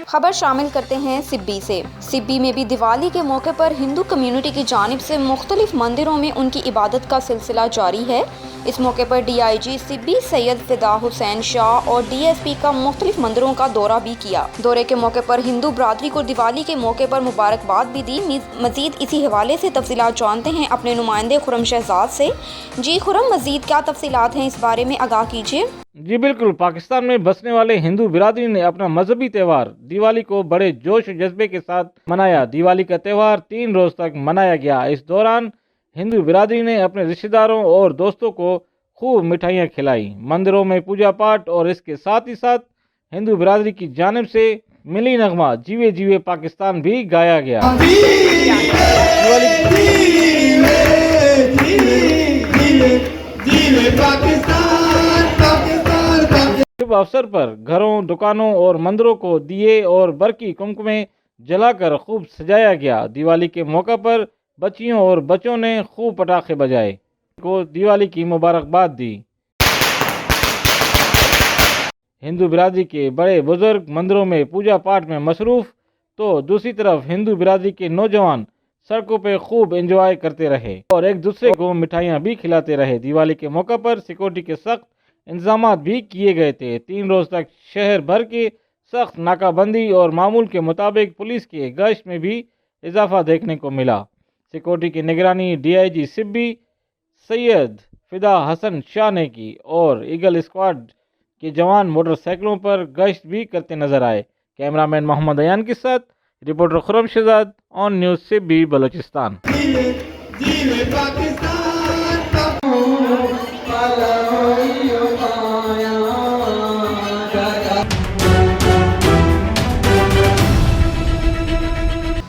खबर शामिल करते हैं सिब्बी से। सिब्बी में भी दिवाली के मौके पर हिंदू कम्युनिटी की जानिब से मुख्तलिफ मंदिरों में उनकी इबादत का सिलसिला जारी है। इस मौके पर DIG सिब्बी सैयद फिदा हुसैन शाह और DSP का मुख्तलिफ मंदिरों का दौरा भी किया। दौरे के मौके पर हिंदू बरादरी को दिवाली के मौके पर मुबारकबाद भी दी। मजीद इसी हवाले से तफसीलात जानते हैं अपने नुमाइंदे खुरम शहजाद से। जी खुरम, मजीद क्या तफसीलात हैं इस बारे में आगाह कीजिए। जी बिल्कुल, पाकिस्तान में बसने वाले हिंदू बिरादरी ने अपना मजहबी त्यौहार दिवाली को बड़े जोश जज्बे के साथ मनाया। दिवाली का त्यौहार 3 रोज तक मनाया गया। इस दौरान हिंदू बिरादरी ने अपने रिश्तेदारों और दोस्तों को खूब मिठाइयाँ खिलाई, मंदिरों में पूजा पाठ और इसके साथ ही साथ हिंदू बिरादरी की जानिब से मिली नगमा जीवे जीवे पाकिस्तान भी गाया गया। शुभ अवसर पर घरों, दुकानों और मंदिरों को दिए और बरकी कुमकुमे जलाकर खूब सजाया गया। दिवाली के मौका पर बच्चियों और बच्चों ने खूब पटाखे बजाए, को दिवाली की मुबारकबाद दी। हिंदू बिरादरी के बड़े बुजुर्ग मंदिरों में पूजा पाठ में मसरूफ, तो दूसरी तरफ हिंदू बिरादरी के नौजवान सड़कों पे खूब एंजॉय करते रहे और एक दूसरे को मिठाइयाँ भी खिलाते रहे। दिवाली के मौका पर सिक्योरिटी के सख्त इंतजाम भी किए गए थे। 3 रोज तक शहर भर के सख्त नाकाबंदी और मामूल के मुताबिक पुलिस के गश्त में भी इजाफा देखने को मिला। सिक्योरिटी की निगरानी DIG सिब्बी सैयद फिदा हसन शाह ने की और ईगल स्क्वाड के जवान मोटरसाइकिलों पर गश्त भी करते नजर आए। कैमरामैन मोहम्मद अयान के साथ reporter Khurram Shahzad, on news Sibi, Balochistan.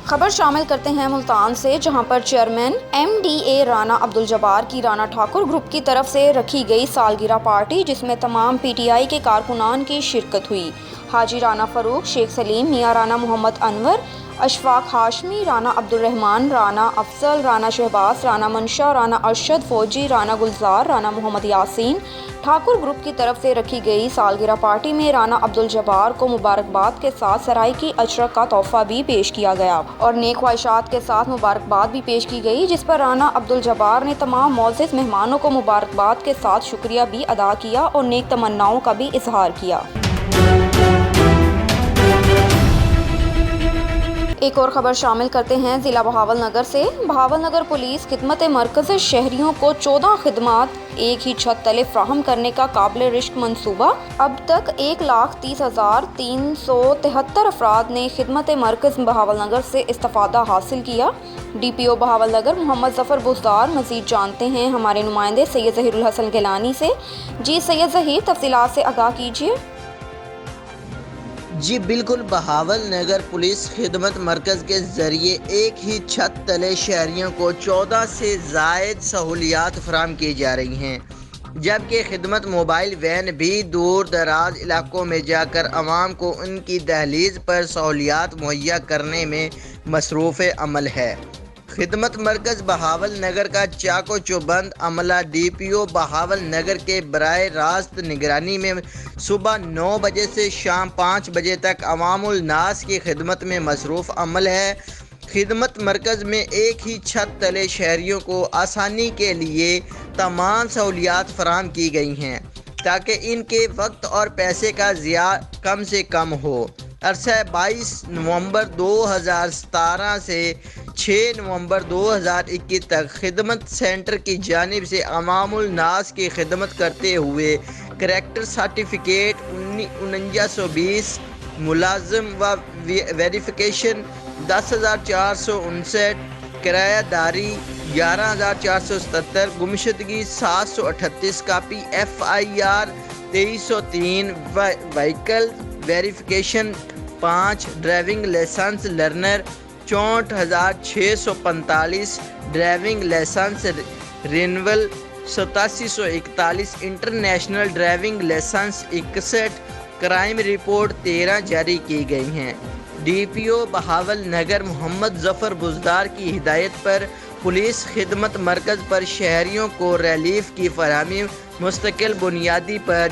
खबर शामिल करते हैं मुल्तान से, जहां पर चेयरमैन MDA राना अब्दुल जब्बार की राना ठाकुर ग्रुप की तरफ से रखी गई सालगिरह पार्टी, जिसमें तमाम PTI के कारकुनान की शिरकत हुई। हाजी राना फरूक, शेख सलीम, मियाँ राना मोहम्मद अनवर, अशफाक हाशमी, राना अब्दुल रहमान, राना अफजल, राना शहबाज, राना मंशा, राना अरशद फौजी, राना गुलजार, राना मोहम्मद यासीन ठाकुर ग्रुप की तरफ से रखी गई सालगिरह पार्टी में राना अब्दुल जब्बार को मुबारकबाद के साथ सराय की अजरक का तोहफा भी पेश किया गया और नेक ख्वाहिशात के साथ मुबारकबाद भी पेश की गई, जिस पर राना अब्दुल जब्बार ने तमाम मोअज़्ज़िज़ मेहमानों को मुबारकबाद के साथ शुक्रिया भी अदा किया और नेक तमन्नाओं का भी इजहार किया। एक और खबर शामिल करते हैं ज़िला बहावलनगर से। बहावलनगर पुलिस खिदमत मरकज़ शहरियों को 14 खिदमात एक ही छत तले फ्राहम करने का काबिल रिश्क मंसूबा। अब तक 1,30,373 अफराद ने खिदमत मरकज़ बहावलनगर से इस्तिफ़ादा हासिल किया। DPO बहावलनगर मोहम्मद ज़फ़र बुज़दार मज़ीद जानते हैं हमारे नुमाइंदे सैयद ज़हीरुल हसन गिलानी से। जी सैयद ज़हीर, तफसीलात से आगाह कीजिए। जी बिल्कुल, बहावल नगर पुलिस खिदमत मरकज़ के ज़रिए एक ही छत तले शहरियों को 14 से ज़ायद सहूलियात फराहम की जा रही हैं, जबकि खिदमत मोबाइल वैन भी दूर दराज इलाकों में जाकर आवाम को उनकी दहलीज पर सहूलियात मुहैया करने में मसरूफ़ अमल है। खिदमत मरकज़ बहावल नगर का चाको चौबंद अमला DPO बहावल नगर के बराए रास्त निगरानी में सुबह 9 बजे से शाम 5 बजे तक अवामुल नास की खिदमत में मसरूफ़ अमल है। खिदमत मरकज़ में एक ही छत तले शहरियों को आसानी के लिए तमाम सहूलियात फराहम की गई हैं, ताकि इनके वक्त और पैसे का ज़िया कम से कम हो। अरसा 22 नवंबर 2017 से 6 नवंबर 2021 तक खिदमत सेंटर की जानिब से अवामुल नास की खिदमत करते हुए करैक्टर सर्टिफिकेट 4920, मुलाजिम व वेरिफिकेशन 10,459, किरायादारी 11,477, गुमशुदगी 738 copy, FIR 2303, vehicle verification 5, driving licence learner 64,645, driving licence renewal 8741, international driving licence 61, crime report 13 जारी की गई हैं। DPO बहावल नगर मोहम्मद ज़फ़र बुज़दार की हिदायत पर पुलिस खिदमत मरकज़ पर शहरियों को रिलीफ की फराहमी मुस्तकिल बुनियादी पर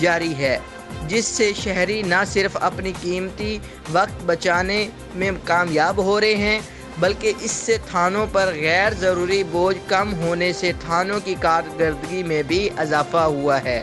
जारी है। جس سے شہری نہ صرف اپنی قیمتی وقت بچانے میں کامیاب ہو رہے ہیں بلکہ اس سے تھانوں پر غیر ضروری بوجھ کم ہونے سے تھانوں کی کارکردگی میں بھی اضافہ ہوا ہے۔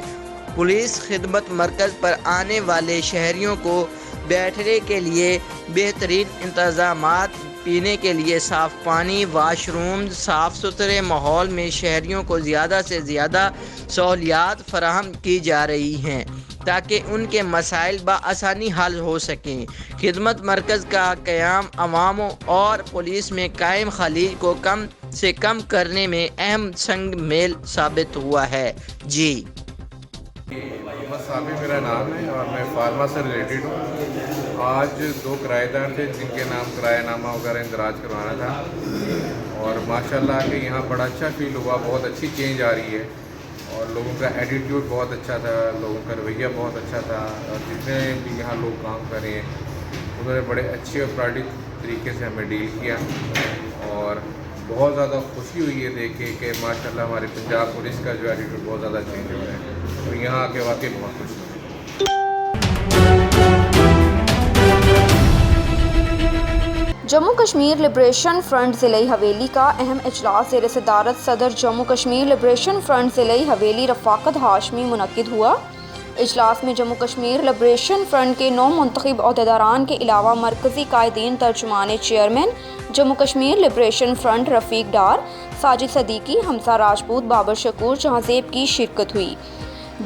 پولیس خدمت مرکز پر آنے والے شہریوں کو بیٹھنے کے لیے بہترین انتظامات، پینے کے لیے صاف پانی، واش روم، صاف ستھرے ماحول میں شہریوں کو زیادہ سے زیادہ سہولیات فراہم کی جا رہی ہیں تاکہ ان کے مسائل بآسانی حل ہو سکیں۔ خدمت مرکز کا قیام عوام اور پولیس میں قائم خلیج کو کم سے کم کرنے میں اہم سنگ میل ثابت ہوا ہے۔ جی محمد صابر میرا نام ہے اور میں فارما سے ریلیٹڈ ہوں۔ آج 2 کرایہ دار تھے جن کے نام کرایہ نامہ وغیرہ اندراج کروانا تھا اور ماشاءاللہ کہ یہاں بڑا اچھا فیل ہوا، بہت اچھی چینج آ رہی ہے اور لوگوں کا ایٹیٹیوڈ بہت اچھا تھا، لوگوں کا رویہ بہت اچھا تھا اور جتنے بھی یہاں لوگ کام کر رہے ہیں انہوں نے بڑے اچھے اور پراٹک طریقے سے ہمیں ڈیل کیا اور بہت زیادہ خوشی ہوئی ہے دیکھ کے کہ ماشاءاللہ ہمارے پنجاب پولیس کا جو ایٹیٹیوڈ بہت زیادہ چینج ہو رہا ہے اور یہاں آ کے واقعی بہت خوش ہوں۔ جموں کشمیر لبریشن فرنٹ ضلعی حویلی کا اہم اجلاس زیر صدارت صدر جموں کشمیر لبریشن فرنٹ ضلعی حویلی رفاقت ہاشمی منعقد ہوا۔ اجلاس میں جموں کشمیر لبریشن فرنٹ کے 9 منتخب عہدیداران کے علاوہ مرکزی قائدین، ترجمان chairman Jammu Kashmir Liberation Front Rafiq Dar, Sajid Siddiqui, Hamza Rajput, Babar Shakoor, Jahanzeb کی شرکت ہوئی۔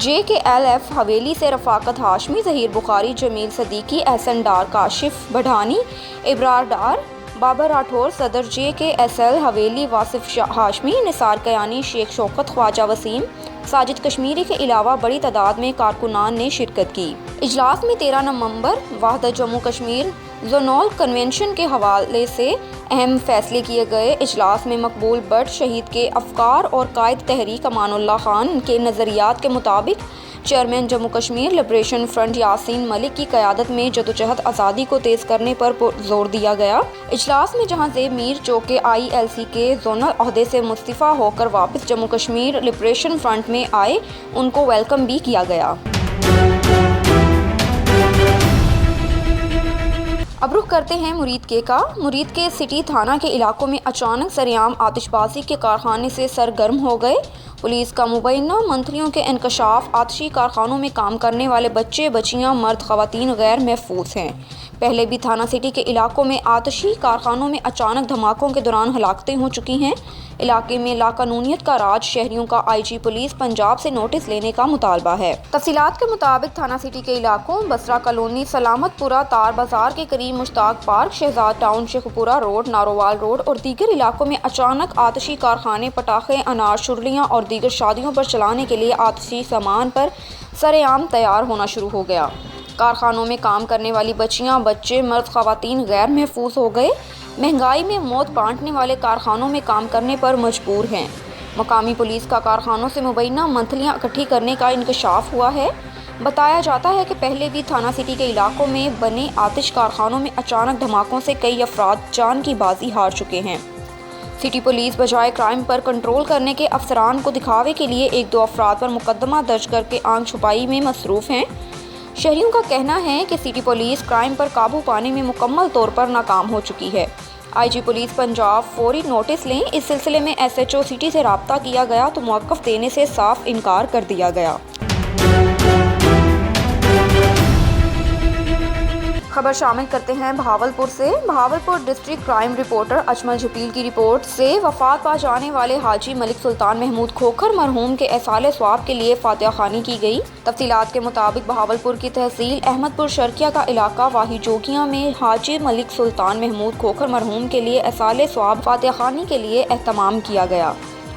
JKLF حویلی سے رفاقت ہاشمی، ظہیر بخاری، جمیل صدیقی، احسن ڈار، کاشف بڑھانی، ابرار ڈار، بابر راٹھور، صدر JKSL حویلی واصف ہاشمی، نثار کیانی، شیخ شوکت، خواجہ وسیم، ساجد کشمیری کے علاوہ بڑی تعداد میں کارکنان نے شرکت کی۔ اجلاس میں 13 نومبر وحدہ جموں کشمیر زونل کنونشن کے حوالے سے اہم فیصلے کیے گئے۔ اجلاس میں مقبول بٹ شہید کے افکار اور قائد تحریک امان اللہ خان کے نظریات کے مطابق chairman Jammu Kashmir Liberation Front Yasin Malik کی قیادت میں جدوجہد آزادی کو تیز کرنے پر زور دیا گیا۔ اجلاس میں جہاں زیب میر جو کہ ILC کے زونل عہدے سے مستعفی ہو کر واپس جموں کشمیر لبریشن فرنٹ میں آئے، ان کو ویلکم بھی کیا گیا۔ اب رخ کرتے ہیں مرید کے سٹی تھانہ کے علاقوں میں اچانک سرعام آتش بازی کے کارخانے سے سرگرم ہو گئے۔ پولیس کا مبینہ منتریوں کے انکشاف، آتشی کارخانوں میں کام کرنے والے بچے بچیاں، مرد خواتین غیر محفوظ ہیں۔ پہلے بھی تھانہ سٹی کے علاقوں میں آتشی کارخانوں میں اچانک دھماکوں کے دوران ہلاکتیں ہو چکی ہیں۔ علاقے میں لاقانونیت کا راج، شہریوں کا IG پولیس پنجاب سے نوٹس لینے کا مطالبہ ہے۔ تفصیلات کے مطابق تھانہ سٹی کے علاقوں بسرا کالونی، سلامت پورہ، تار بازار کے قریب مشتاق پارک، شہزاد ٹاؤن، شیخ پورہ روڈ، نارووال روڈ اور دیگر علاقوں میں اچانک آتشی کارخانے، پٹاخے، انار شرلیاں اور دیگر شادیوں پر چلانے کے لیے آتشی سامان پر سرعام تیار ہونا شروع ہو گیا۔ کارخانوں میں کام کرنے والی بچیاں، بچے، مرد خواتین غیر محفوظ ہو گئے۔ مہنگائی میں موت بانٹنے والے کارخانوں میں کام کرنے پر مجبور ہیں۔ مقامی پولیس کا کارخانوں سے مبینہ منتھلیاں اکٹھی کرنے کا انکشاف ہوا ہے۔ بتایا جاتا ہے کہ پہلے بھی تھانہ سٹی کے علاقوں میں بنے آتش کارخانوں میں اچانک دھماکوں سے کئی افراد جان کی بازی ہار چکے ہیں۔ سٹی پولیس بجائے کرائم پر کنٹرول کرنے کے افسران کو دکھاوے کے لیے 1-2 افراد پر مقدمہ درج کر کے آنکھ چھپائی میں مصروف ہیں۔ شہریوں کا کہنا ہے کہ سٹی پولیس کرائم پر قابو پانے میں مکمل طور پر ناکام ہو چکی ہے۔ IG پولیس پنجاب فوری نوٹس لیں۔ اس سلسلے میں SHO سٹی سے رابطہ کیا گیا تو موقف دینے سے صاف انکار کر دیا گیا۔ خبر شامل کرتے ہیں بہاولپور سے۔ Bahawalpur district crime reporter Ajmal Jhapail کی رپورٹ سے وفات پا جانے والے حاجی ملک سلطان محمود کھوکھر مرحوم کے ایصال ثواب کے لیے فاتحہ خوانی کی گئی۔ تفصیلات کے مطابق بہاولپور کی تحصیل احمد پور شرقیہ کا علاقہ واہی جوگیاں میں حاجی ملک سلطان محمود کھوکھر مرحوم کے لیے ایصال ثواب فاتحہ خوانی کے لیے اہتمام کیا گیا،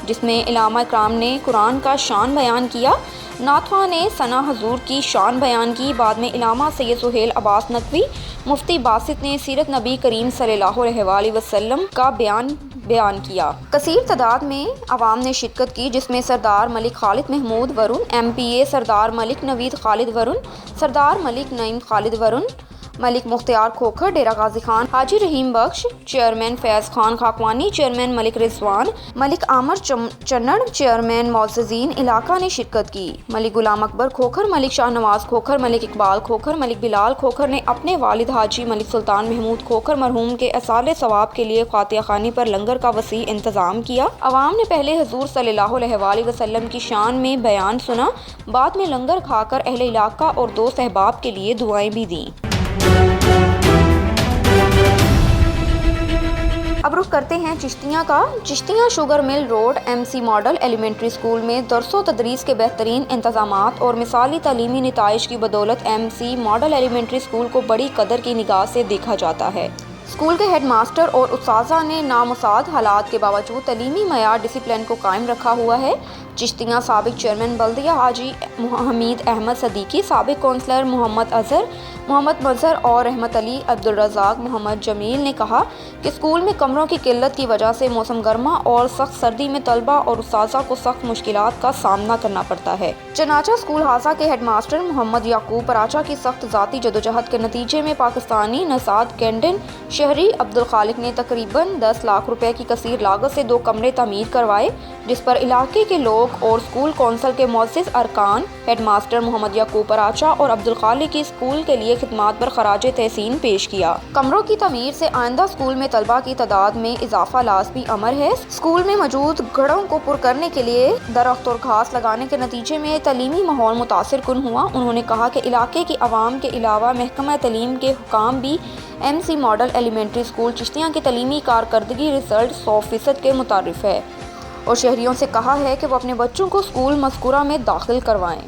جس میں علامہ اکرام نے قرآن کا شان بیان کیا، نعت خواں نے ثنا حضور کی شان بیان کی۔ بعد میں علامہ سید سہیل عباس نقوی، مفتی باسط نے سیرت نبی کریم صلی اللہ علیہ وآلہ وسلم کا بیان کیا۔ کثیر تعداد میں عوام نے شرکت کی، جس میں سردار ملک خالد محمود ورن، MPA سردار ملک نوید خالد ورن، سردار ملک نعیم خالد ورن، मलिक मुख्तियार खोखर, डेरा गाजी खान, हाजी रहीम बख्श, चेयरमैन फैज़ खान खाकवानी, चेयरमैन मलिक रिजवान, मलिक आमर चन्नड़, चेयरमैन मोअज़्ज़ज़ीन इलाका ने शिरकत की। मलिक गुलाम अकबर खोखर, मलिक शाहनवाज खोखर, मलिक इकबाल खोखर, मलिक बिलाल खोखर ने अपने वालिद हाजी मलिक सुल्तान महमूद खोखर मरहूम के असाले सवाब के लिए फातिहा खानी पर लंगर का वसी इंतजाम किया। अवाम ने पहले हुजूर सल्लल्लाहु अलैहि वसल्लम की शान में बयान सुना, बाद में लंगर खाकर अहले इलाका और दोस्त अहबाब के लिए दुआएं भी दी। अब रुख करते हैं चिश्तियाँ का। Chishtian sugar mill road MC model elementary school में दरसो तदरीस के बेहतरीन इंतजामात और मिसाली तालीमी नताइज की बदौलत MC मॉडल एलिमेंट्री स्कूल को बड़ी कदर की निगाह से देखा जाता है। स्कूल के हेड मास्टर और उस्ताज़ा ने नामुसाद हालात के बावजूद तलीमी मयार डिसिप्लिन को कायम रखा हुआ है। चिश्तियाँ साबिक चेयरमैन बल्दिया हाजी हमीद अहमद सदीकी, साबिक कौंसलर मोहम्मद अजहर, मोहम्मद मजहर और रहमत अली अब्दुल रज़ाक मोहम्मद जमील ने कहा कि स्कूल में कमरों की किल्लत की वजह से मौसम गर्मा और सख्त सर्दी में तलबा और उस्ताज़ा को सख्त मुश्किलात का सामना करना पड़ता है। चनाचा स्कूल हासा के हेड मास्टर मोहम्मद याकूब पराचा की सख्त ज़ाती जदोजहद के नतीजे में पाकिस्तानी नसाद कैंडन शहरी अब्दुल खालिक ने तकरीबन 10 लाख रुपए की कसीर लागत से 2 कमरे तमीर करवाए, जिस पर इलाके के लोग और स्कूल कौंसिल के मुअज़्ज़िज़ अरकान, हेड मास्टर मोहम्मद याकूब पराचा और अब्दुल खालिक की स्कूल के लिए खिदमात पर खराज तहसीन पेश किया। कमरों की तमीर से आइंदा स्कूल में तलबा की तादाद में इजाफा लाज़मी अमर है। स्कूल में मौजूद गढ़ों को पुर करने के लिए दरख्त और घास लगाने के नतीजे में तलीमी माहौल मुतासिर कुन हुआ। उन्होंने कहा कि इलाके की आवाम के अलावा महकमा तलीम के हुकाम भी MC model elementary school Chishtian की तलीमी कारकर्दगी रिजल्ट 100% के मुतारिफ है और शहरियों से कहा है कि वो अपने बच्चों को स्कूल मज़कूरा में दाखिल करवाएं।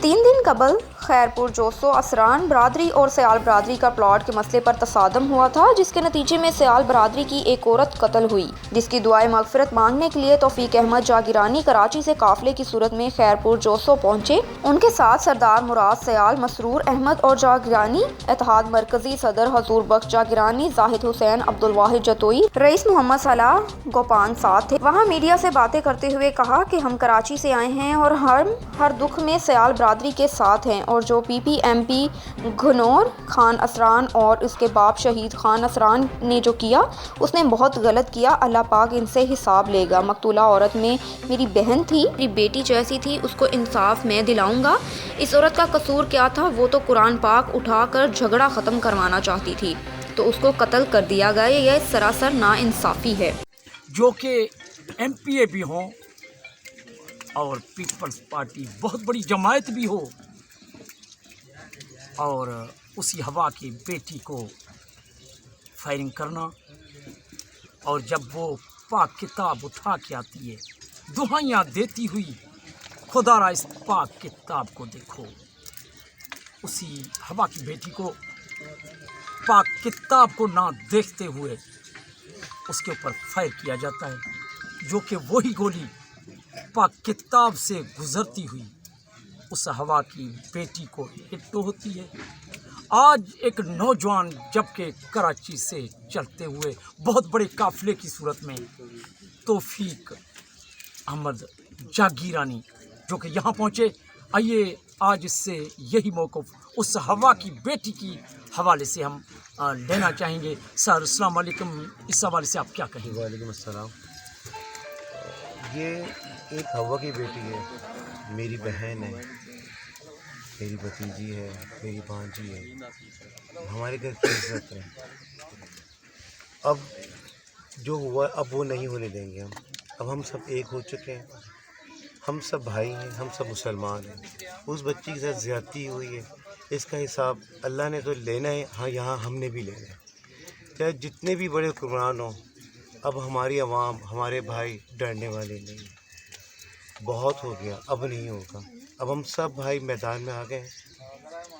3 दिन कबल खैरपुर जोसो असरान बरादरी और सयाल बरादरी का प्लॉट के मसले पर तसादम हुआ था, जिसके नतीजे में सयाल बरादरी की एक औरत कत्ल हुई, जिसकी दुआए मगफिरत मांगने के लिए तौफीक अहमद जागिरानी कराची से काफिले की सूरत में खैरपुर जोसो पहुंचे। उनके साथ सरदार मुराद सयाल, मसरूर अहमद और जागिरानी, इत्तेहाद मरकजी सदर हजूर बख्श जागिरानी, जाहिद हुसैन, अब्दुल वाहिद जतोई, रईस मोहम्मद सलाह गोपान साथ थे। वहाँ मीडिया से बातें करते हुए कहा कि हम कराची से आए हैं और हम हर दुख में सयाल बरादरी के साथ हैं और जो PPMP घनौर खान असरान और उसके बाप शहीद खान असरान ने जो किया उसने बहुत गलत किया। अल्लाह पाक इनसे हिसाब लेगा। मकतूला औरत में मेरी बहन थी, मेरी बेटी जैसी थी, उसको इंसाफ मैं दिलाऊंगा। इस औरत का कसूर क्या था? वो तो कुरान पाक उठाकर झगड़ा ख़त्म करवाना चाहती थी तो उसको कत्ल कर दिया गया। यह सरासर नाइंसाफ़ी है। जो कि MPA भी हों और पीपल्स पार्टी बहुत बड़ी जमायत भी हो और उसी हवा की बेटी को फायरिंग करना, और जब वो पाक किताब उठा के आती है दुहाइयाँ देती हुई, खुदारा इस पाक किताब को देखो, उसी हवा की बेटी को पाक किताब को ना देखते हुए उसके ऊपर फायर किया जाता है, जो कि वही गोली पाक किताब से गुजरती हुई उस हवा की बेटी को हिट होती है। आज एक नौजवान जबकि कराची से चलते हुए बहुत बड़े काफिले की सूरत में तौफीक अहमद जागीरानी जो कि यहाँ पहुँचे, आइए आज इससे यही मौक़िफ़ उस हवा की बेटी की हवाले से हम लेना चाहेंगे। सर अस्सलाम वालेकुम, इस हवाले से आप क्या कहेंगे? वालेकुम अस्सलाम। ये एक हवा की बेटी है, मेरी बहन है, मेरी भतीजी है, मेरी भांजी है, हमारे घर की इज्जत है। अब जो हुआ अब वो नहीं होने देंगे हम। अब हम सब एक हो चुके हैं, हम सब भाई हैं, हम सब मुसलमान हैं। उस बच्ची के साथ ज़्यादती हुई है, इसका हिसाब अल्लाह ने तो लेना है। हाँ, यहाँ हमने भी लेना है, चाहे जितने भी बड़े हुक्मरान हों। अब हमारी आवाम, हमारे भाई डरने वाले नहीं। बहुत हो गया, अब नहीं होगा। अब हम सब भाई मैदान में आ गए हैं।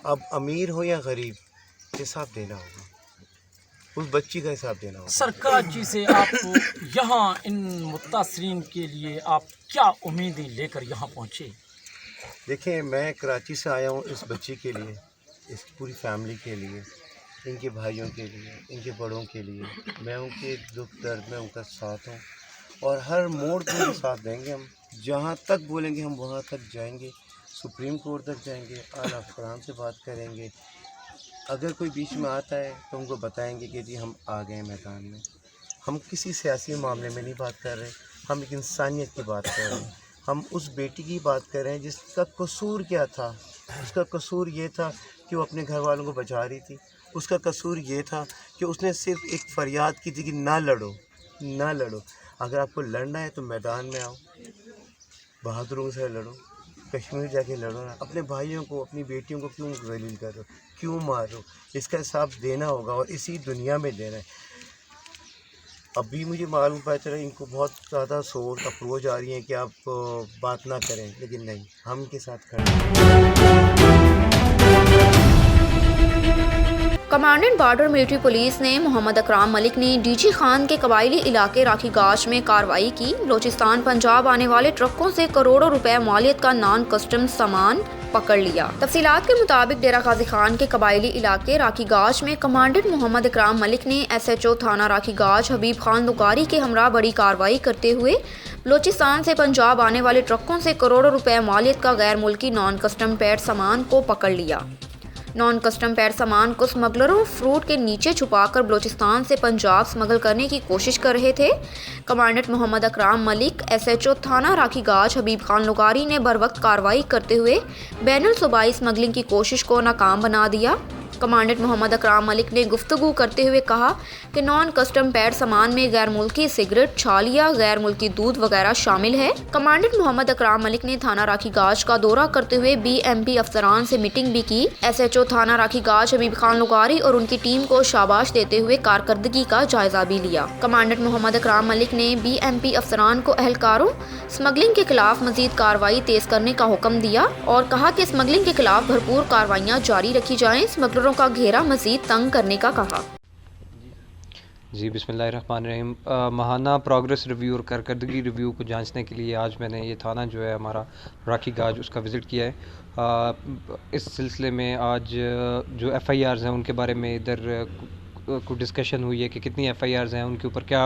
अब अमीर हो या गरीब, हिसाब देना होगा, उस बच्ची का हिसाब देना होगा। सरकार जी से आपको यहाँ इन मुतासरीन के लिए आप क्या उम्मीदें लेकर यहाँ पहुँचे? देखिए, मैं कराची से आया हूँ इस बच्ची के लिए, इस पूरी फैमिली के लिए, इनके भाइयों के लिए, इनके बड़ों के लिए। मैं उनके दुख दर्द में उनका साथ हूँ और हर मोड़ पर साथ देंगे हम। जहाँ तक बोलेंगे हम वहाँ तक जाएंगे। सुप्रीम कोर्ट तक जाएंगे, आला फ़राम से बात करेंगे। अगर कोई बीच में आता है तो उनको बताएंगे कि जी हम आ गए मैदान में। हम किसी सियासी मामले में नहीं बात कर रहे, हम एक इंसानियत की बात कर रहे हैं। हम उस बेटी की बात कर रहे हैं जिसका कसूर क्या था। उसका कसूर ये था कि वो अपने घर वालों को बचा रही थी। उसका कसूर ये था कि उसने सिर्फ एक फरियाद की थी कि ना लड़ो, ना लड़ो। अगर आपको लड़ना है तो मैदान में आओ, बहादुरों से लड़ो, कश्मीर जाके लड़ो ना। अपने भाइयों को, अपनी बेटियों को क्यों ज़लील कर रहे हो, क्यों मार रहे हो? इसका हिसाब देना होगा और इसी दुनिया में देना है। अभी मुझे मालूम पता चला इनको बहुत ज़्यादा सोर्स अप्रोच आ रही है कि आप बात ना करें, लेकिन नहीं, हम इनके साथ खड़े हैं। कमांडेंट बॉर्डर मिलिट्री पुलिस ने मोहम्मद अकराम मलिक ने डीजी खान के कबायली इलाके राखी गाश में कार्रवाई की। बलूचिस्तान पंजाब आने वाले ट्रकों से करोड़ों रुपए मौलियत का नॉन कस्टम सामान पकड़ लिया। तफसीलात के मुताबिक डेरा गाजी खान के कबायली इलाके राखी गाश में कमांडेंट मोहम्मद अकराम मलिक ने SHO थाना राखी गाश हबीब खान लुगारी के हमरा बड़ी कार्रवाई करते हुए बलूचिस्तान से पंजाब आने वाले ट्रकों से करोड़ों रुपए मौलियत का गैर मुल्की नॉन कस्टम पैड सामान को पकड़ लिया। नॉन कस्टम पैड सामान को स्मगलरों फ्रूट के नीचे छुपाकर बलूचिस्तान से पंजाब स्मगल करने की कोशिश कर रहे थे। कमांडेंट मोहम्मद अकराम मलिक SHO थाना राखी गाज हबीब खान लुगारी ने बर वक्त कार्रवाई करते हुए बैनुल सूबाई स्मगलिंग की कोशिश को नाकाम बना दिया। कमांडेंट मोहम्मद अकराम मलिक ने गुफ्तगू करते हुए कहा कि नॉन कस्टम पैड सामान में गैर मुल्की सिगरेट, छालिया, गैर मुल्की दूध वगैरह शामिल है। कमांडेंट मोहम्मद अकराम मलिक ने थाना राखी गाज का दौरा करते हुए BMP अफसरान से मीटिंग भी की। SHO थाना राखी गाज हबीब खान लुगारी और उनकी टीम को शाबाश देते हुए कारकर्दगी का जायजा भी लिया। कमांडेंट मोहम्मद अकराम मलिक ने BMP अफसरान को एहलकारों स्मगलिंग के खिलाफ मजीद कार्रवाई तेज करने का हुक्म दिया और कहा कि स्मगलिंग के खिलाफ भरपूर कार्रवाइयाँ जारी रखी जाएं। स्मगलरों का घेरा मजीद तंग करने का कहा। जी बिस्मिल्लाहिर्रहमानिर्रहीम। माहाना प्रोग्रेस रिव्यू और कारकर्दगी रिव्यू को जांचने के लिए आज मैंने ये थाना जो है हमारा राखी गाज उसका विज़िट किया है। इस सिलसिले में आज जो FIRs हैं उनके बारे में इधर कुछ डिस्कशन हुई है कि कितनी FIRs हैं, उनके ऊपर क्या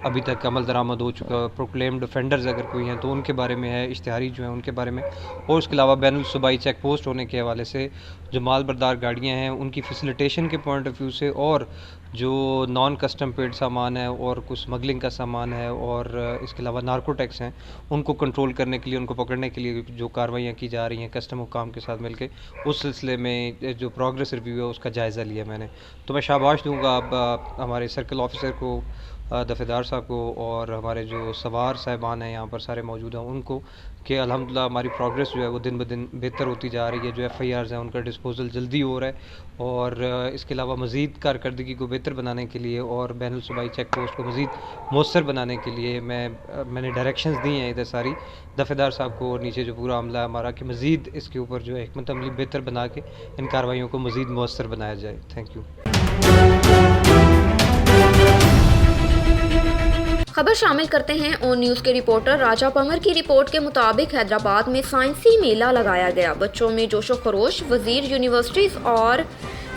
अभी तक अमल दरामद हो चुका, प्रोक्लेम्ड ऑफेंडर्स अगर कोई हैं तो उनके बारे में है, इश्तिहारी जो हैं उनके बारे में, और उसके अलावा बैनुल सूबाई चेक पोस्ट होने के हवाले से जो माल बरदार गाड़ियाँ हैं उनकी फैसिलिटेशन के पॉइंट ऑफ व्यू से, और जो नॉन कस्टम पेड सामान है और कुछ स्मगलिंग का सामान है और इसके अलावा नार्कोटिक्स हैं उनको कंट्रोल करने के लिए, उनको पकड़ने के लिए जो कार्रवाइयाँ की जा रही हैं कस्टम हुकाम के साथ मिलके, उस सिलसिले में जो प्रोग्रेस रिव्यू है उसका जायज़ा लिया मैंने। तो मैं शाबाश दूँगा अब हमारे सर्कल ऑफिसर को, दफ़ेदार साहब को और हमारे जो सवार साहिबान हैं यहाँ पर सारे मौजूद हैं उनको, कि अल्हम्दुलिल्लाह हमारी प्रोग्रेस जो है वो दिन ब दिन बेहतर होती जा रही है। जो FIRs हैं उनका डिस्पोजल जल्दी हो रहा है और इसके अलावा मज़ीद कारकर्दगी को बेहतर बनाने के लिए और बैनुल सूबाई चेक पोस्ट को मज़ीद मौसर बनाने के लिए मैंने डायरेक्शंस दी हैं इधर सारी दफ़ेदार साहब को और नीचे जो पूरा अमला हमारा, कि मज़ीद इसके ऊपर जो है हिकमत अमली बेहतर बना के इन कार्रवाइयों को मज़ीद मौसर बनाया जाए। Thank you. खबर शामिल करते हैं ऑन न्यूज़ के रिपोर्टर राजा पंवर की रिपोर्ट के मुताबिक हैदराबाद में साइंसी मेला लगाया गया। बच्चों में जोशो खरोश, वजीर यूनिवर्सिटीज़ और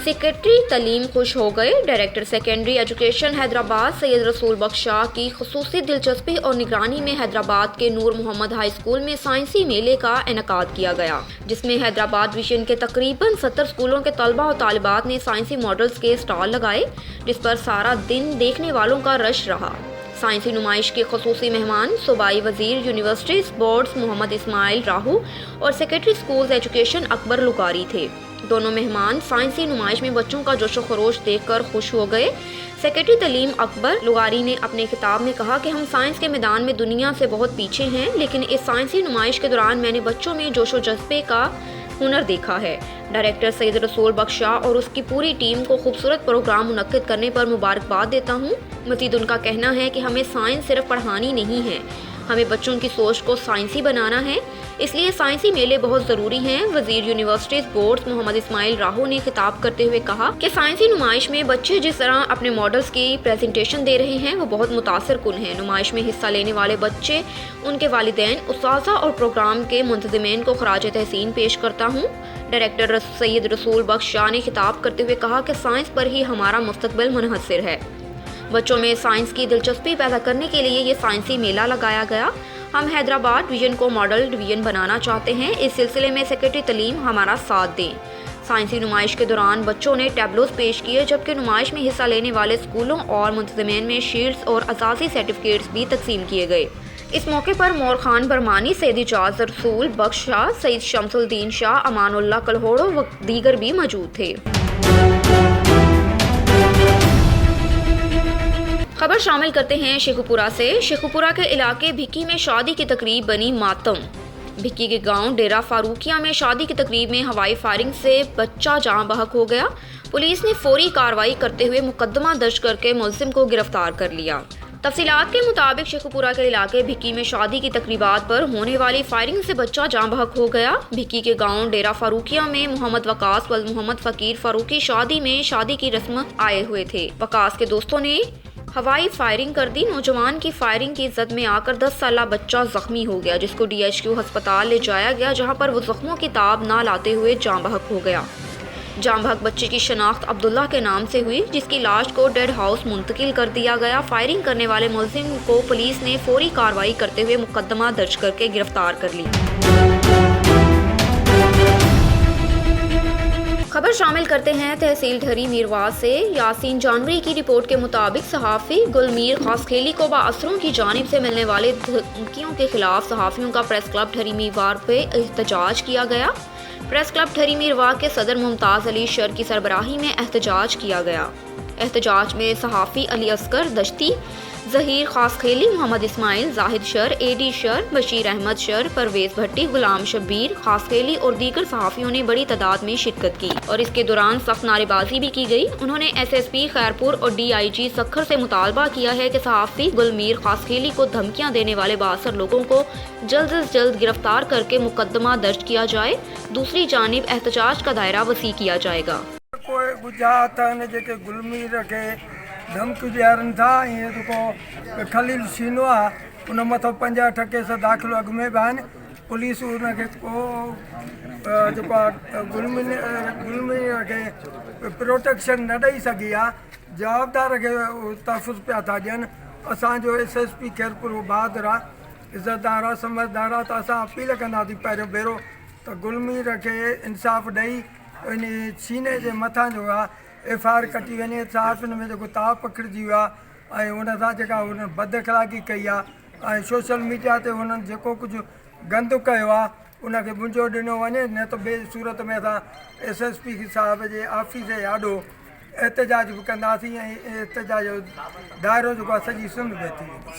सेक्रेटरी तलीम खुश हो गए। Director secondary education Hyderabad Syed रसूल बख्श शाह की खुसूसी दिलचस्पी और निगरानी में हैदराबाद के नूर मोहम्मद हाई स्कूल में साइंसी मेले का इनेकाद किया गया, जिसमें हैदराबाद विजन के तकरीबन 70 स्कूलों के तलबा और तालिबात ने साइंसी मॉडल्स के स्टॉल लगाए, जिस पर सारा दिन देखने वालों का रश रहा। साइंसी नुमाइश के खुसूसी मेहमान सूबाई वजीर यूनिवर्सिटीज़ बोर्ड्स मोहम्मद इस्माइल राहू और सेक्रेटरी स्कूल्स एजुकेशन अकबर लुगारी थे। दोनों मेहमान साइंसी नुमाइश में बच्चों का जोशो खरोश देखकर खुश हो गए। सेक्रेटरी तलीम अकबर लुगारी ने अपने खिताब में कहा कि हम साइंस के मैदान में दुनिया से बहुत पीछे हैं, लेकिन इस साइंसी नुमाइश के दौरान मैंने बच्चों में जोशो जज्बे का हुनर देखा है। डायरेक्टर सैयद रसूल बख्श शाह और उसकी पूरी टीम को खूबसूरत प्रोग्राम मुनक्किद करने पर मुबारकबाद देता हूँ। मज़ीद उनका कहना है कि हमें साइंस सिर्फ पढ़ानी नहीं है, हमें बच्चों की सोच को साइंसी बनाना है, इसलिए साइंसी मेले बहुत ज़रूरी हैं। वजीर यूनिवर्सिटीज़ बोर्ड्स मोहम्मद इस्माइल राहू ने खिताब करते हुए कहा कि साइंसी नुमाइश में बच्चे जिस तरह अपने मॉडल्स की प्रेजेंटेशन दे रहे हैं वो बहुत मुतासिर कुन है। नुमाइश में हिस्सा लेने वाले बच्चे, उनके वालिदैन, उस्ताज़ा और प्रोग्राम के मुंतज़िमीन को खराज तहसीन पेश करता हूँ। डायरेक्टर सैयद रसूल बख्श शाह ने खिताब करते हुए कहा कि साइंस पर ही हमारा मुस्तकबिल मुनहसर है। बच्चों में साइंस की दिलचस्पी पैदा करने के लिए ये साइंसी मेला लगाया गया। हम हैदराबाद डिवीज़न को मॉडल डिवीज़न बनाना चाहते हैं। इस सिलसिले में सेक्रेटरी तालीम हमारा साथ दें। साइंसी नुमाइश के दौरान बच्चों ने टैबलोस पेश किए, जबकि नुमाइश में हिस्सा लेने वाले स्कूलों और मुंतज़मीन में शील्ड्स और असासी सर्टिफिकेट्स भी तकसीम किए गए। इस मौके पर मोर खान बरमानी, सैयद इजाज़ रसूल, बख्श शाह, सईद शमसुद्दीन शाह, अमानुल्लाह कलहोड़ो व दीगर भी मौजूद थे। खबर शामिल करते हैं शेखुपुरा से। शेखुपुरा के इलाके भिक्की में शादी की तकरीब बनी मातम। भिक्की के गांव डेरा फारूकिया में शादी की तकरीब में हवाई फायरिंग से बच्चा जाँ बहक हो गया। पुलिस ने फौरी कार्रवाई करते हुए मुकदमा दर्ज करके मुलजिम को गिरफ्तार कर लिया। तफसीलात के मुताबिक शेखुपुरा के इलाके भिक्की में शादी की तकरीबात पर होने वाली फायरिंग से बच्चा जाँ बहक हो गया। भिक्की के गांव डेरा फारूकिया में मोहम्मद वकास व मोहम्मद फ़कीर फारूकी शादी की रस्म आए हुए थे। वकास के दोस्तों ने हवाई फायरिंग कर दी। नौजवान की फायरिंग की जद में आकर 10 साला बच्चा जख्मी हो गया, जिसको DHQ अस्पताल ले जाया गया, जहां पर वो जख्मों की ताब ना लाते हुए जाँ बहक हो गया। जाँ बहक बच्चे की शनाख्त अब्दुल्ला के नाम से हुई, जिसकी लाश को डेड हाउस मुंतकिल कर दिया गया। फायरिंग करने वाले मुलजिम को पुलिस ने फौरी कार्रवाई करते हुए मुकदमा दर्ज करके गिरफ्तार कर लिया। खबर शामिल करते हैं तहसील ढरी मीरवाज से। यासीन जानवरी की रिपोर्ट के मुताबिक सहाफ़ी गुलमीर खासखेली को बाअसरों की जानिब से मिलने वाले धमकियों के खिलाफ सहाफ़ियों का प्रेस क्लब ढरी मीरवार पे एहतजाज किया गया। प्रेस क्लब ढरी मीरवार के सदर मुमताज़ अली शर की सरबराही में एहतजाज किया गया। एहतजाज में सहाफ़ी अली असगर दश्ती, ज़हीर खासखेली, मोहम्मद इस्माइल, जाहिद शर, AD शर, बशीर अहमद शर, परवेज़ भट्टी, गुलाम शब्बीर खासखेली और दीगर सहाफ़ियों ने बड़ी तादाद में शिरकत की और इसके दौरान सख्त नारेबाजी भी की गई। उन्होंने SSP खैरपुर और DIG सक्खर से मुतालबा किया है कि सहाफ़ी गुलमीर खासखेली को धमकियां देने वाले बासर लोगों को जल्द से जल्द गिरफ्तार करके मुकदमा दर्ज किया जाए। दूसरी जानिब एहतजाज का दायरा वसी किया जाएगा। कोई गुजरात जेके गुलमीर के धमकी ॾियारनि था, ईअं जेको खलील शीनो आहे उन मथां 50 केस दाख़िल अॻु में बि आहिनि। पुलिस उनखे को जेको आहे गुलमीर खे प्रोटेक्शन न ॾेई सघी आहे, जवाबदार खे तहफ़ुज़ पिया था ॾियनि। असांजो SSP खैरपुर बहादुर आहे, इज़तदार आहे, समझदार आहे, त असां अपील कंदासीं पहिरियों भेरो त गुलमीर खे इंसाफ़ ॾेई इन सीने जे मथां जो आहे FIR कटी वञे। सहाफ़ियुनि में जेको ताव पकड़िजी वियो आहे ऐं हुन सां जेका हुन बद अख़लाक़ी कई आहे ऐं सोशल मीडिया ते हुननि जेको कुझु गंद कयो आहे उनखे मुंझो ॾिनो वञे, न त ॿिए सूरत में असां SSP साहिब जे ऑफिस जे आॾो एहतजाज बि कंदासीं ऐं एहतजाज जो दाइरो जेको आहे सॼी सिंध में थी वेंदो।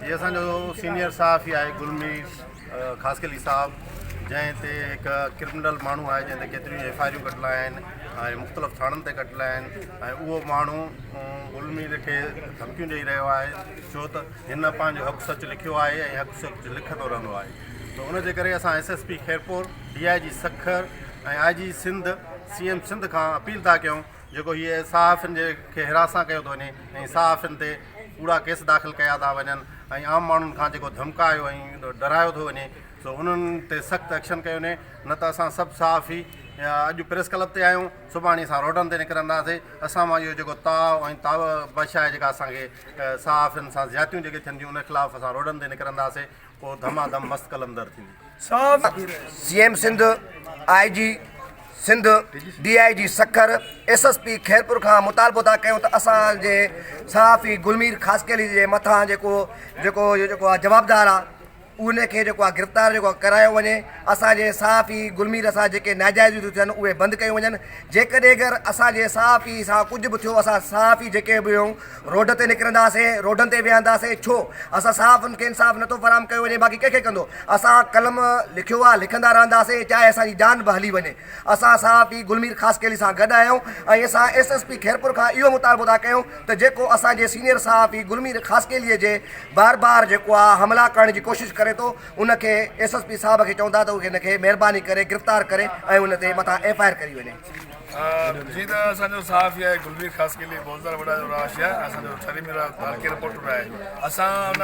ये असांजो सीनियर सहाफ़ी आहे गुलमीर खासखेली साहब, जंहिं ते हिकु क्रिमिनल माण्हू आहे जंहिं ते केतिरियूं FIR कढियलु आहिनि ऐं मुख़्तलिफ़ थाणनि ते कढियलु आहिनि ऐं उहो माण्हू गुलमीर खे धमकियूं ॾेई रहियो आहे, छो त हिन पंहिंजो हक़ु सच लिखियो आहे ऐं हक़ु सच लिखंदो रहंदो आहे। त उनजे करे असां SSP खैरपुर, DIG सक्खर ऐं IG सिंध, CM सिंध खां अपील था कयूं जेको हीअ सहाफ़ियुनि खे हिरासां कयो थो वञे ऐं सहाफ़ियुनि ते कूड़ा केस दाख़िल कया था वञनि ऐं आम माण्हुनि खां जेको धमकायो ऐं डरायो थो वञे, सो उन्हनि ते सख़्तु एक्शन कयो वञे। न त असां सभु सहाफ़ी अॼु प्रेस क्लब ते आहियूं, सुभाणे असां रोडनि ते निकिरंदासीं। असां मां इहो जेको ताव बश आहे जेका असांखे सहाफ़ियुनि सां ज़्यादतियूं जेके थियनि उन ख़िलाफ़ु असां रोडनि ते निकिरंदासीं, पोइ धमाधम मस्त कलमदर थींदी। CM Sindh, IG Sindh, DIG Sukkur, SSP Khairpur खां मुतालबो था कयूं त असांजे सहाफ़ी गुलमीर खासखेली जे मथां जेको आहे जवाबदार आहे उनखे जेको आहे गिरफ़्तार जेको आहे करायो वञे। असांजे सहाफ़ी गुलमीर सां जेके नाजाइज़ थियनि उहे बंदि कयूं वञनि। जेकॾहिं अगरि असांजे सहाफ़ी सां कुझु बि थियो, असां सहाफ़ी जेके बि आहियूं रोड ते निकिरंदासीं, रोडनि ते विहंदासीं। छो असां सहाफ़ियुनि खे इंसाफ़ नथो फराहम कयो वञे, बाक़ी कंहिंखे कंदो? असां कलम लिखियो आहे, लिखंदा रहंदासीं, चाहे असांजी जान बि हली वञे। असां सहाफ़ी गुलमीर खासखेली सां गॾु आहियूं ऐं असां SSP खैरपुर खां इहो मुतालबो था कयूं त जेको असांजे सीनियर सहाफ़ी गुलमीर खासखेलीअ जे बार जेको आहे हमला करण जी कोशिशि करे थो, उनखे SSP साहब खे चवंदा त उनखे महिरबानी करे गिरफ़्तार करे ऐं उन ते मथां FIR करी वञे। जी, त असांजो सहाफ़ी आहे गुलमीर खासखेली, बहुत ज़्यादा वॾा राशि आहे, असांजो ठरी मेरा हल्के रिपोर्टर आहे। असां हुन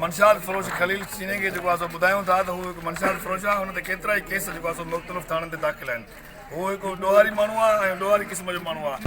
मनशाद फ़रोश खलील सीने खे जेको आहे सो ॿुधायूं था त हू हिकु मनशाद फ़रोश आहे, हुन ते केतिरा ई केस जेको आहे सो मुख़्तलिफ़ थाणनि ते दाख़िल आहिनि। उहो हिकु ॾोहारी माण्हू आहे ऐं ॾोहारी क़िस्म जो माण्हू आहे।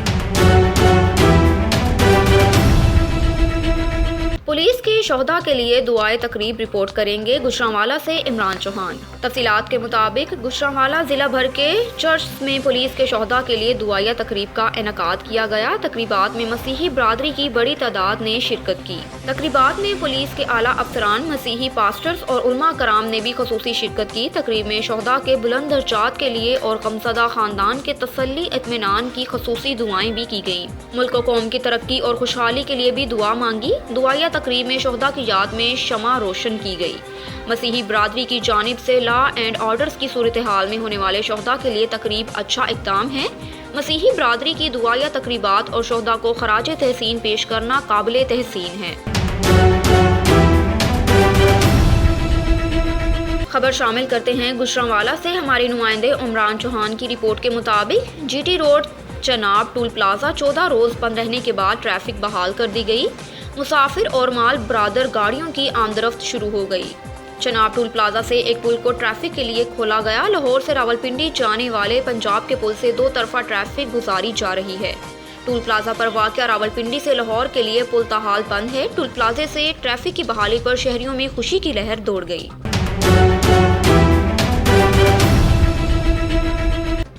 पुलिस के शोहदा के लिए दुआए तकरीब रिपोर्ट करेंगे गुजरांवाला से इमरान चौहान। तफसीलात के मुताबिक गुजरांवाला जिला भर के चर्च में पुलिस के शोहदा के लिए दुआया तकरीब का इनेकाद किया गया। तकरीबात में मसीही बरादरी की बड़ी तादाद ने शिरकत की। तकरीबात में पुलिस के आला अफसरान, मसीही पास्टर्स और उलमा कराम ने भी खसूसी शिरकत की। तकरीब में शोहदा के बुलंद दर्जात के लिए और गमज़दा खानदान के तसल्ली इत्मीनान की खसूसी दुआएं भी की गईं। मुल्क व कौम की तरक्की और खुशहाली के लिए भी दुआ मांगी। दुआया तकरीब में शोहदा की याद में शमा रोशन की गई। मसीही बरादरी की जानिब से लॉ एंड ऑर्डर्स की सूरत हाल में होने वाले शोहदा के लिए तकरीब अच्छा इक़दाम है। मसीही बरादरी की दुआया तकरीबात और शोहदा को खराज तहसीन पेश करना काबिल तहसीन है। खबर शामिल करते हैं गुजरांवाला से। हमारे नुमाइंदे इमरान चौहान की रिपोर्ट के मुताबिक GT road Chenab toll plaza 14 रोज़ बंद रहने के बाद ट्रैफिक बहाल कर दी गई। मुसाफिर और माल बरादर गाड़ियों की आमदरफ्त शुरू हो गई। चनाब टूल प्लाजा से एक पुल को ट्रैफिक के लिए खोला गया। लाहौर से रावलपिंडी जाने वाले पंजाब के पुल से 2 तरफा ट्रैफिक गुजारी जा रही है। टूल प्लाजा पर वाक़या रावलपिंडी से लाहौर के लिए पुल ताहाल बंद है। टूल प्लाजे से ट्रैफिक की बहाली पर शहरियों में खुशी की लहर दौड़ गई।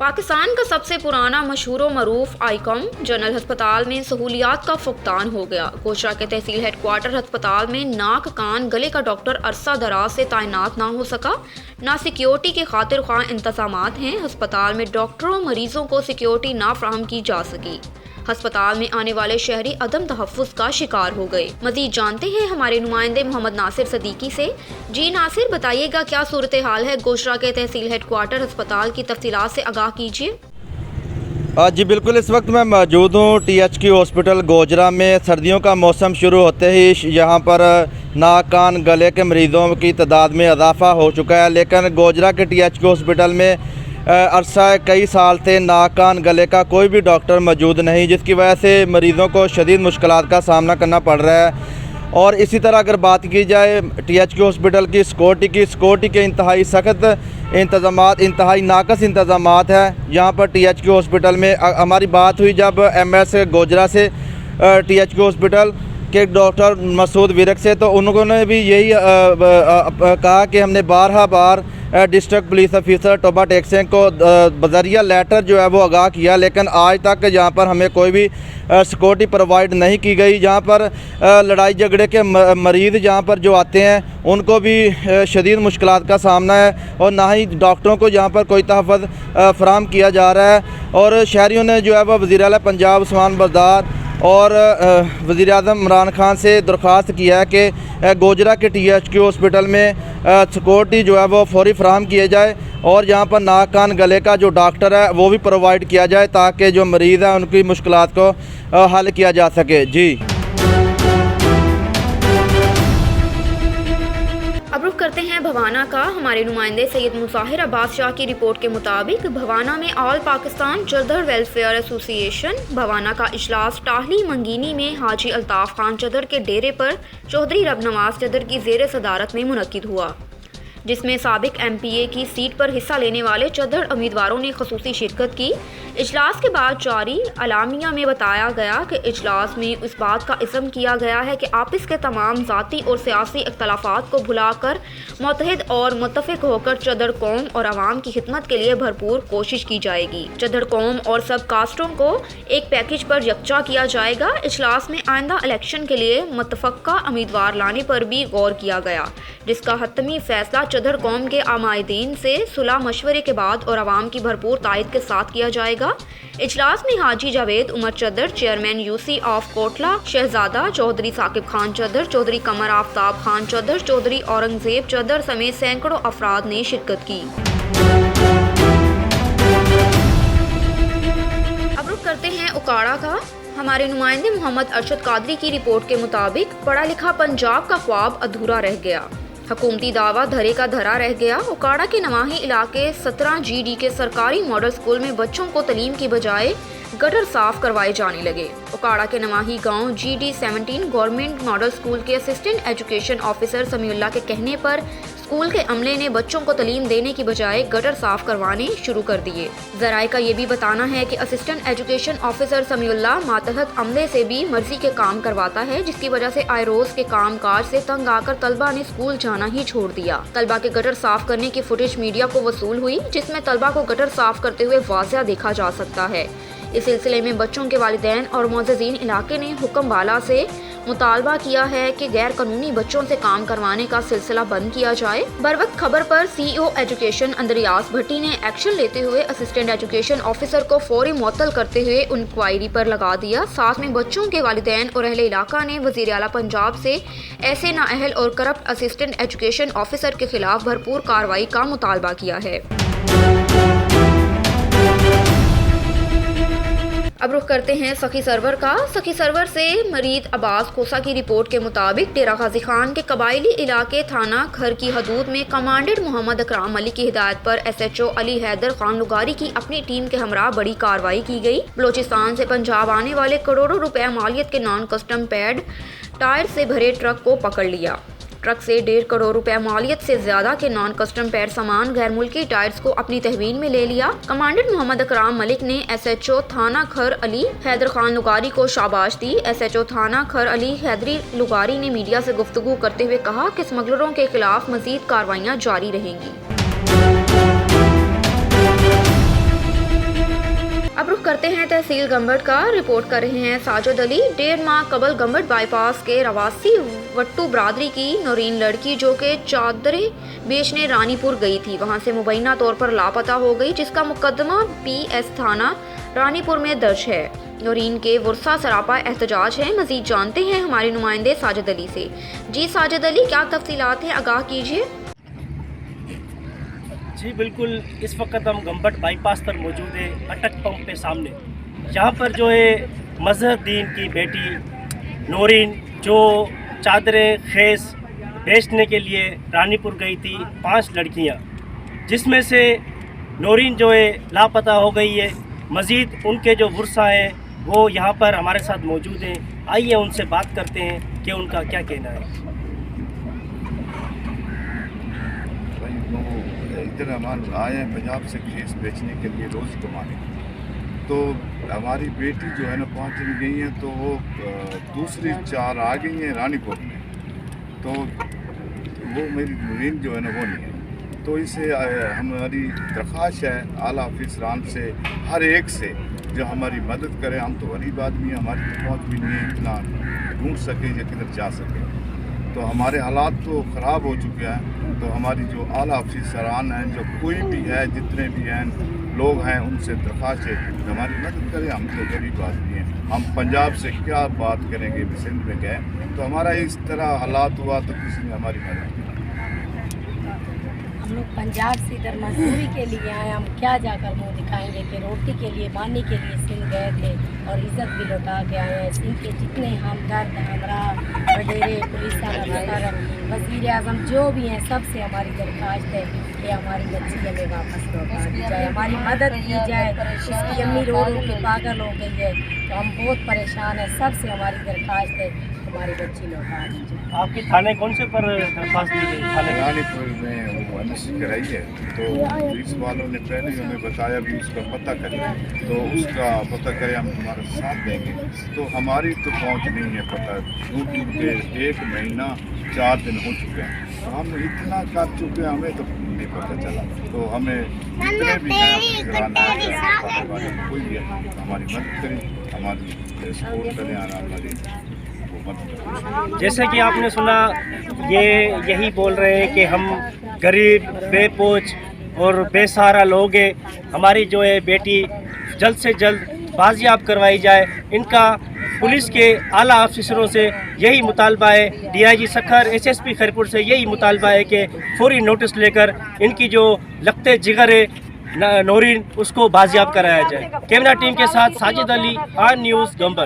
पाकिस्तान का सबसे पुराना मशहूर व मरूफ आइकॉम जनरल अस्पताल में सहूलियात का फुकदान हो गया। गोशरा के तहसील हेडक्वार्टर अस्पताल में नाक कान गले का डॉक्टर अरसा दराज से तैनात ना हो सका। ना सिक्योरिटी के खातिर ख्वाह इंतजामात हैं। अस्पताल में डॉक्टरों मरीजों को सिक्योरिटी ना फराहम की जा सकी। अस्पताल में आने वाले शहरी अदम तहफ़्फ़ुज़ का शिकार हो गए। मज़ीद जानते हैं हमारे नुमाइंदे मोहम्मद नासिर सदीकी से। जी नासिर, बताइएगा क्या सूरत हाल है गोशरा के तहसील हेडक्वार्टर अस्पताल की तफसीलात से आगाह कीजिए। जी बिल्कुल, इस वक्त मैं मौजूद हूँ THQ हॉस्पिटल गोजरा में। सर्दियों का मौसम शुरू होते ही यहाँ पर नाक कान गले के मरीज़ों की तादाद में इजाफ़ा हो चुका है, लेकिन गोजरा के THQ हॉस्पिटल में अरसा कई साल से नाक कान गले का कोई भी डॉक्टर मौजूद नहीं, जिसकी वजह से मरीज़ों को शदीद मुश्किलात का सामना करना पड़ रहा है। और इसी तरह अगर बात की जाए THQ हॉस्पिटल की सिक्योरिटी के इंतहाई सख्त इंतज़ामात, इंतहाई नाकस इंतज़ामात है यहाँ पर THQ हॉस्पिटल में। हमारी बात हुई जब MS गोजरा से THQ हॉस्पिटल के डॉक्टर मसूद विरक से, तो उन्होंने भी यही कहा कि हमने बार डिस्ट्रिक्ट पुलिस ऑफिसर टोबा टेक्सें को बजरिया लेटर जो है वो आगाह किया, लेकिन आज तक यहाँ पर हमें कोई भी सिक्योरिटी प्रोवाइड नहीं की गई। जहाँ पर लड़ाई झगड़े के मरीज़ जहाँ पर जो आते हैं उनको भी शदीद मुश्किलात का सामना है, और ना ही डॉक्टरों को यहाँ पर कोई तहफ़्फ़ुज़ फराहम किया जा रहा है। और शहरियों ने जो है वो वज़ीर आला पंजाब उस्मान बज़दार और वज़ीर आज़म इमरान खान से दरख्वास्त किया है कि गोजरा के THQ हॉस्पिटल में सिक्योरिटी जो है वो फौरी फराहम किए जाए, और यहाँ पर नाक कान गले का जो डॉक्टर है वो भी प्रोवाइड किया जाए, ताकि जो मरीज़ हैं उनकी मुश्किलात को हल किया जा सके। जी अब रुख करते हैं भवाना का। हमारे नुमाइंदे सैयद मुसाहिर अब्बास शाह की रिपोर्ट के मुताबिक भवाना में ऑल पाकिस्तान चदर वेलफेयर एसोसिएशन भवाना का इजलास टाहली मंगीनी में हाजी अल्ताफ़ खान चदर के डेरे पर चौधरी रबनवाज चदर की ज़ेर सदारत में मुनक्किद हुआ, जिसमें साबिक MPA की सीट पर हिस्सा लेने वाले चदर उम्मीदवारों ने खसूसी शिरकत की। इजलास के बाद जारी अलामिया में बताया गया कि इजलास में इस बात का इज़्म किया गया है कि आपस के तमाम ज़ाती और सियासी इख्तलाफात को भुलाकर मुत्तहिद और मुत्तफ़िक होकर चदर कौम और आवाम की खिदमत के लिए भरपूर कोशिश की जाएगी। चदर कौम और सब कास्टों को एक पैकेज पर यकजा किया जाएगा। इजलास में आइंदा इलेक्शन के लिए मुतफ़क्का उम्मीदवार लाने पर भी गौर किया गया, जिसका हतमी फैसला चदर कौम के आमायदीन से सुलह मशवरे के बाद और आवाम की भरपूर तायद के साथ किया जाएगा। इजलास में हाजी जावेद उमर चदर, चेयरमैन UC ऑफ कोटला शहजादा, चौधरी साकिब खान चदर, चौधरी कमर आफ्ताब खान चदर, चौधरी औरंगजेब चदर समेत सैकड़ों अफराद ने शिरकत की। अब रुख करते हैं उकाड़ा का। हमारे नुमाइंदे मोहम्मद अरशद कादरी की रिपोर्ट के मुताबिक पढ़ा लिखा पंजाब का ख्वाब अधूरा रह गया, हुकूमती दावा धरे का धरा रह गया। उकाड़ा के नवाही इलाके 17 GD के सरकारी मॉडल स्कूल में बच्चों को तालीम की बजाय गटर साफ करवाए जाने लगे। उकाड़ा के नवाही गांव GD 17 गवर्नमेंट मॉडल स्कूल के असिस्टेंट एजुकेशन ऑफिसर समीउल्लाह के कहने पर स्कूल के अमले ने बच्चों को तालीम देने की बजाय गटर साफ करवाने शुरू कर दिए। जराए का ये भी बताना है कि असिस्टेंट एजुकेशन ऑफिसर समीउल्लाह मातहत अमले से भी मर्जी के काम करवाता है, जिसकी वजह से आए रोज के काम काज से तंग आकर तलबा ने स्कूल जाना ही छोड़ दिया। तलबा के गटर साफ करने की फुटेज मीडिया को वसूल हुई, जिसमें तलबा को गटर साफ करते हुए वाज़िया देखा जा सकता है। इस सिलसिले में बच्चों के वालिदैन और मोअज़्ज़िज़ीन इलाके ने हुक्मबाला से मुतालबा किया है कि गैर कानूनी बच्चों से काम करवाने का सिलसिला बंद किया जाए। बरवक्त खबर पर CEO एजुकेशन अंद्रियास भट्टी ने एक्शन लेते हुए असिस्टेंट एजुकेशन ऑफिसर को फौरी मुअत्तल करते हुए इंक्वायरी पर लगा दिया। साथ में बच्चों के वालिदैन और अहले इलाका ने वज़ीर आला पंजाब से ऐसे नाअहल और करप्ट असिस्टेंट एजुकेशन ऑफिसर के खिलाफ भरपूर कार्रवाई का मुतालबा किया है। अब रुख करते हैं सखी सरवर का। सखी सरवर से मरीद अब्बास खोसा की रिपोर्ट के मुताबिक डेरा गाजी खान के कबायली इलाके थाना खर की हदूद में कमांडेंट मोहम्मद अकराम अली की हिदायत पर SHO अली हैदर खान लुगारी की अपनी टीम के हमरा बड़ी कार्रवाई की गई। बलोचिस्तान से पंजाब आने वाले करोड़ों रुपए मालियत के नॉन कस्टम पैड टायर से भरे ट्रक को पकड़ लिया। ट्रक से 1.5 करोड़ रुपए मालियत से ज्यादा के नॉन कस्टम पैड सामान गैर मुल्की टायर्स को अपनी तहवील में ले लिया। कमांडेंट मोहम्मद अकराम मलिक ने SHO थाना खर अली हैदर खान लुगारी को शाबाश दी। SHO थाना खर अली हैदरी लुगारी ने मीडिया से गुफ्तगू करते हुए कहा कि स्मगलरों के खिलाफ मजीद कार्रवाइयां जारी रहेंगी। अब रुख करते हैं तहसील गंबट का। रिपोर्ट कर रहे हैं साजिद अली। 1.5 माह कबल गंबट बाईपास के रवासी वट्टू बरादरी की नौरीन लड़की जो कि चादरें बेचने रानीपुर गई थी, वहां से मुबैना तौर पर लापता हो गई, जिसका मुकदमा PS थाना रानीपुर में दर्ज है। नौरीन के वर्सा सरापा एहतजाज है। मजीद जानते हैं हमारे नुमाइंदे साजिद अली से। जी साजिद अली, क्या तफसीलात हैं, आगाह कीजिए। जी बिल्कुल, इस वक्त हम गंबट बाईपास पर मौजूद है, अटक पंप के सामने। यहाँ पर जो है मजहरुद्दीन की बेटी नौरीन जो चादरें खेस बेचने के लिए रानीपुर गई थी, 5 लड़कियाँ, जिसमें से नौरीन जो है लापता हो गई है। मज़ीद उनके जो वर्सा हैं वो यहाँ पर हमारे साथ मौजूद हैं। आइए उनसे बात करते हैं कि उनका क्या कहना है। इधर हम आए हैं पंजाब से खेस बेचने के लिए, रोज़ कमाने। तो हमारी बेटी जो है ना 5 दिन गई हैं, तो वो दूसरी 4 आ गई हैं रानीपुर में। तो वो मेरी नौरीन जो है ना वो नहीं है। तो इसे हमारी दरख्वास्त है आला अफसरान से, हर एक से जो हमारी मदद करे। हम तो गरीब आदमी हैं, हमारी पहुँच भी नहीं है इतना ढूंढ सके या किधर जा सके। तो हमारे हालात तो ख़राब हो चुके हैं। तो हमारी जो आला अफसरान हैं, जो कोई भी है, जितने भी हैं लोग हैं, उनसे दरख्वास्त है हमारी मदद करें। हम तो गरीब आदमी हैं, हम पंजाब से क्या बात करेंगे। सिंध में गए तो हमारा इस तरह हालात हुआ तो किसी ने हमारी मदद की। हम लोग पंजाब से इधर मजदूरी के लिए आए, हम क्या जाकर मुँह दिखाएंगे कि रोटी के लिए पानी के लिए सिंध गए थे और इज़्ज़त भी लौटा के आए हैं। सिंध के जितने हमदर्द, हमरा, वडेरे, पुलिस वाला, वज़ीर आज़म जो भी हैं, सबसे हमारी दरख्वास्त है कि हमारी बच्ची हमें वापस लौटा दी जाए, हमारी मदद की जाए। उसकी अम्मी रो रो के पागल हो गई है, तो हम बहुत परेशान हैं। सबसे हमारी दरख्वास्त है हमारी बच्ची लौटा दी जाए। आपके थाने कौन से पर दरख्वास्त दी गई? थाने रानीपुर में वो एमएससी कराई है। तो पुलिस वालों ने पहले ही हमें बताया भी उसका पता करें, तो उसका पता करें, हम तुम्हारा साथ देंगे। तो हमारी तो पहुंच नहीं है पता, दूर दूर के 1 महीना 4 दिन हो चुके हैं। तो हम इतना कर चुके हैं, हमें तो नहीं पता चला। तो हमें जितने भी कोई भी हमारी मदद करें, हमारी सपोर्ट करें, हमारी जैसे कि आपने सुना, ये यही बोल रहे हैं कि हम गरीब, बेपोच और बेसहारा लोग हैं। हमारी जो है बेटी जल्द से जल्द बाजियाब करवाई जाए। इनका पुलिस के आला अफसरों से यही मुतालबा है, DIG सखर, SSP खैरपुर से यही मुतालबा है कि फौरी नोटिस लेकर इनकी जो लगते जिगर है नौरीन, उसको बाजियाब कराया जाए। कैमरा टीम के साथ साजिद अली, आन न्यूज़ गंबट।